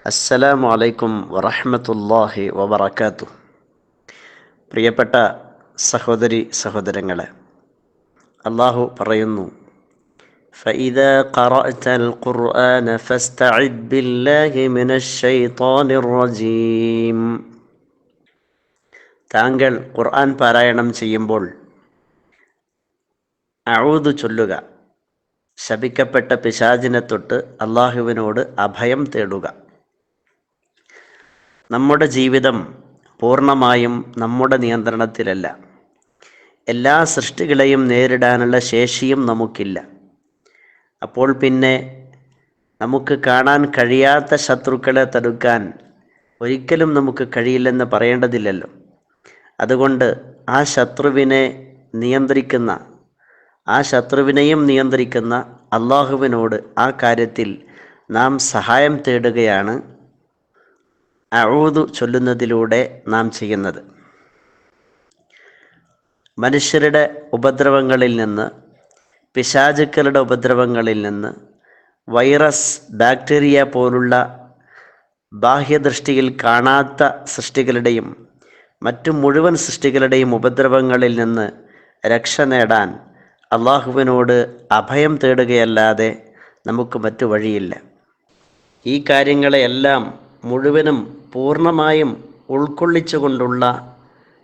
അസ്സലാമു അലൈക്കും വറഹ്മത്തുള്ളാഹി വബറകാതുഹു. പ്രിയപ്പെട്ട സഹോദരി സഹോദരങ്ങളെ, അള്ളാഹു പറയുന്നു, فإذا قرأت القرآن فاستعذ بالله من الشيطان الرجيم. താങ്കൾ ഖുർആൻ പാരായണം ചെയ്യുമ്പോൾ അഊദ് ചൊല്ലുക. ശപിക്കപ്പെട്ട പിശാചിനെ തൊട്ട് അള്ളാഹുവിനോട് അഭയം തേടുക. നമ്മുടെ ജീവിതം പൂർണ്ണമായും നമ്മുടെ നിയന്ത്രണത്തിലല്ല. എല്ലാ സൃഷ്ടികളെയും നേരിടാനുള്ള ശേഷിയും നമുക്കില്ല. അപ്പോൾ പിന്നെ നമുക്ക് കാണാൻ കഴിയാത്ത ശത്രുക്കളെ തടുക്കാൻ ഒരിക്കലും നമുക്ക് കഴിയില്ലെന്ന് പറയേണ്ടതില്ലല്ലോ. അതുകൊണ്ട് ആ ശത്രുവിനെയും നിയന്ത്രിക്കുന്ന അള്ളാഹുവിനോട് ആ കാര്യത്തിൽ നാം സഹായം തേടുകയാണ് അഊദ് ചൊല്ലുന്നതിലൂടെ നാം ചെയ്യുന്നത്. മനുഷ്യരുടെ ഉപദ്രവങ്ങളിൽ നിന്ന്, പിശാചുക്കളുടെ ഉപദ്രവങ്ങളിൽ നിന്ന്, വൈറസ്, ബാക്ടീരിയ പോലുള്ള ബാഹ്യദൃഷ്ടിയിൽ കാണാത്ത സൃഷ്ടികളുടെയും മറ്റു മുഴുവൻ സൃഷ്ടികളുടെയും ഉപദ്രവങ്ങളിൽ നിന്ന് രക്ഷ നേടാൻ അള്ളാഹുവിനോട് അഭയം തേടുകയല്ലാതെ നമുക്ക് മറ്റു വഴിയില്ല. ഈ കാര്യങ്ങളെയെല്ലാം മുഴുവനും പൂർണ്ണമായും ഉൾക്കൊള്ളിച്ചുകൊണ്ടുള്ള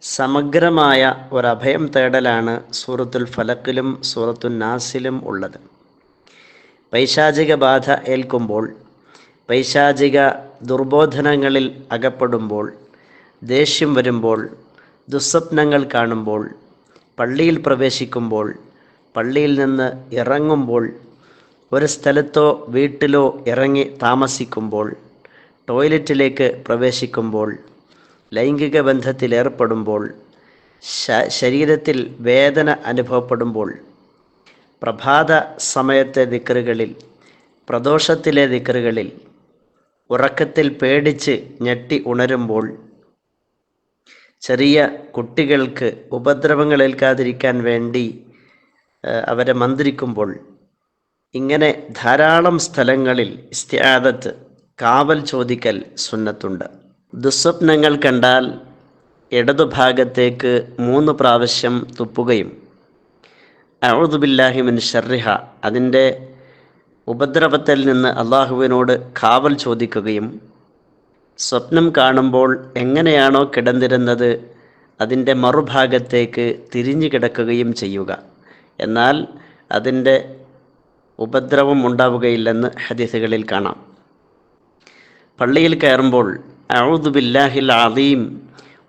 സമഗ്രമായ ഒരഭയം തേടലാണ് സൂറത്തുൽ ഫലക്കിലും സൂറത്തുൻ നാസിലും ഉള്ളത്. പൈശാചിക ബാധ ഏൽക്കുമ്പോൾ, പൈശാചിക ദുർബോധനങ്ങളിൽ അകപ്പെടുമ്പോൾ, ദേഷ്യം വരുമ്പോൾ, ദുസ്വപ്നങ്ങൾ കാണുമ്പോൾ, പള്ളിയിൽ പ്രവേശിക്കുമ്പോൾ, പള്ളിയിൽ നിന്ന് ഇറങ്ങുമ്പോൾ, ഒരു സ്ഥലത്തോ വീട്ടിലോ ഇറങ്ങി താമസിക്കുമ്പോൾ, ടോയ്ലറ്റിലേക്ക് പ്രവേശിക്കുമ്പോൾ, ലൈംഗിക ബന്ധത്തിലേർപ്പെടുമ്പോൾ, ശരീരത്തിൽ വേദന അനുഭവപ്പെടുമ്പോൾ, പ്രഭാത സമയത്തെ ദിക്റുകളിൽ, പ്രദോഷത്തിലെ ദിക്റുകളിൽ, ഉറക്കത്തിൽ പേടിച്ച് ഞെട്ടി ഉണരുമ്പോൾ, ചെറിയ കുട്ടികൾക്ക് ഉപദ്രവങ്ങളേൽക്കാതിരിക്കാൻ വേണ്ടി അവരെ മന്ത്രിക്കുമ്പോൾ, ഇങ്ങനെ ധാരാളം സ്ഥലങ്ങളിൽ ഇസ്തിആദത്ത്, കാവൽ ചോദിക്കൽ സുന്നത്തുണ്ട്. ദുസ്വപ്നങ്ങൾ കണ്ടാൽ ഇടതുഭാഗത്തേക്ക് 3 പ്രാവശ്യം തുപ്പുകയും അഊദു ബില്ലാഹി മിൻ ശർരിഹ, അതിൻ്റെ ഉപദ്രവത്തിൽ നിന്ന് അള്ളാഹുവിനോട് കാവൽ ചോദിക്കുകയും, സ്വപ്നം കാണുമ്പോൾ എങ്ങനെയാണോ കിടന്നിരുന്നത് അതിൻ്റെ മറുഭാഗത്തേക്ക് തിരിഞ്ഞു കിടക്കുകയും ചെയ്യുക. എന്നാൽ അതിൻ്റെ ഉപദ്രവം ഉണ്ടാവുകയില്ലെന്ന് ഹദീസുകളിൽ കാണാം. പള്ളിയിൽ കയറുമ്പോൾ അഊദു ബില്ലാഹിൽ അളീം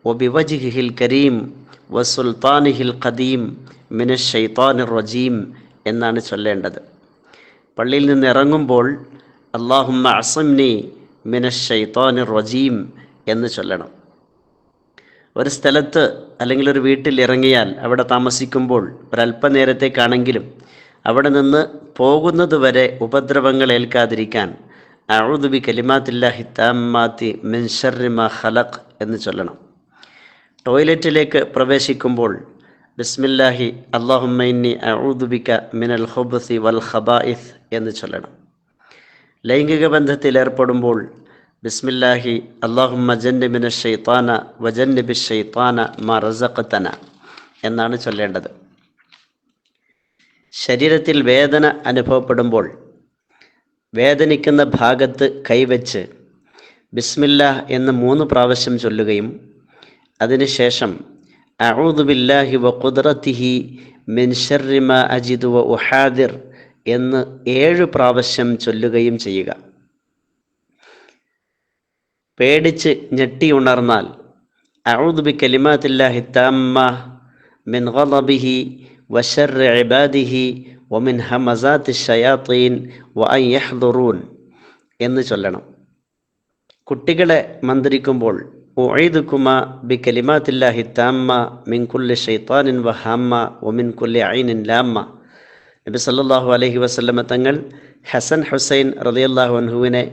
വബിവജ്ഹിഹിൽ കരീം വസുൽത്താനിഹിൽ ഖദീം മിനശ് ശൈത്താനിർ റജീം എന്നാണ് ചൊല്ലേണ്ടത്. പള്ളിയിൽ നിന്ന് ഇറങ്ങുമ്പോൾ അല്ലാഹുമ്മ അസ്മിനി മിനശ് ശൈത്താനിർ റജീം എന്ന് ചൊല്ലണം. ഒരു സ്ഥലത്ത് അല്ലെങ്കിൽ ഒരു വീട്ടിൽ ഇറങ്ങിയാൽ അവിടെ താമസിക്കുമ്പോൾ ഒരല്പനേരത്തേക്കാണെങ്കിലും അവിടെ നിന്ന് പോകുന്നത് വരെ ഉപദ്രവങ്ങൾ ഏൽക്കാതിരിക്കാൻ അഊദു ബി കലിമാത്തില്ലാഹി താമ്മാതി മിൻ ശർരി മാ ഖലഖ് എന്ന് ചൊല്ലണം. ടോയ്ലറ്റിലേക്ക് പ്രവേശിക്കുമ്പോൾ ബിസ്മില്ലാഹി അല്ലാഹുമ്മ ഇന്നി അഊദു ബിക മിനൽ ഖുബ്സി വൽ ഖബായിസ് എന്ന് ചൊല്ലണം. ലൈംഗിക ബന്ധത്തിൽ ഏർപ്പെടുമ്പോൾ ബിസ്മില്ലാഹി അല്ലാഹുമ്മ ജന്നിബിന ശൈത്താന വജന്നിബി ശൈത്താന മാ റസഖ്തന എന്നാണ് ചൊല്ലേണ്ടത്. ശരീരത്തിൽ വേദന അനുഭവപ്പെടുമ്പോൾ വേദനിക്കുന്ന ഭാഗത്ത് കൈവച്ച് ബിസ്മില്ലാഹ് എന്ന് 3 പ്രാവശ്യം ചൊല്ലുകയും അതിനുശേഷം അഊദു ബില്ലാഹി വ ഖുദ്റതിഹി മിൻ ശർരി മാ അജിദു വ ഉഹാദിർ എന്ന് 7 പ്രാവശ്യം ചൊല്ലുകയും ചെയ്യുക. പേടിച്ച് ഞെട്ടിയുണർന്നാൽ അഊദു ബി കലിമാത്തില്ലാഹി താമ്മ മിൻ ഗളബിഹി വ ശർരി ഇബാദിഹി വ മിൻ ഹമസാത്തി ശയാത്തീൻ വ അൻ യഹ്ദുറൂൻ എന്ന് ചൊല്ലണം. കുട്ടികളെ മന്ത്രിക്കുമ്പോൾ ഉഈദുകുമാ ബി കലിമാത്തില്ലാഹി താമ്മ മിൻ കുല്ലി ശൈത്താനിൻ വ ഹമ്മ വ മിൻ കുല്ലി ഐനിൻ ലാമ്മ. നബി സല്ലല്ലാഹു അലൈഹി വസല്ലമ തങ്ങൾ ഹസൻ ഹുസൈൻ റളിയല്ലാഹു അൻഹുവിനെ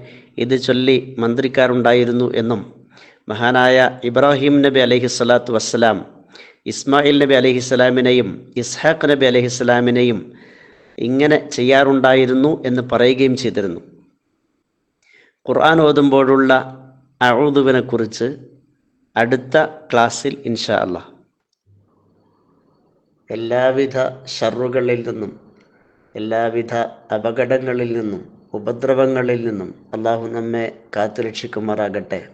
ഇത് ചൊല്ലി മന്ത്രിക്കാറുണ്ടായിരുന്നു എന്നും മഹാനായ ഇബ്രാഹിം നബി അലൈഹിസ്സലാത്തു വസ്സലാം ഇസ്മായിൽ നബി അലൈഹിസ്സലാമിനെയും ഇസ്ഹാഖ് നബി അലൈഹിസ്സലാമിനെയും ഇങ്ങനെ ചെയ്യാറുണ്ടായിരുന്നു എന്ന് പറയുകയും ചെയ്തിരുന്നു. ഖുർആൻ ഓതുമ്പോഴുള്ള അഊദുവിനെ കുറിച്ച് അടുത്ത ക്ലാസ്സിൽ ഇൻഷാ അല്ലാഹ്. എല്ലാവിധ ഷർറുകളിൽ നിന്നും, എല്ലാവിധ അപകടങ്ങളിൽ നിന്നും, ഉപദ്രവങ്ങളിൽ നിന്നും അള്ളാഹു നമ്മെ കാത്തുരക്ഷിക്കുമാറാകട്ടെ.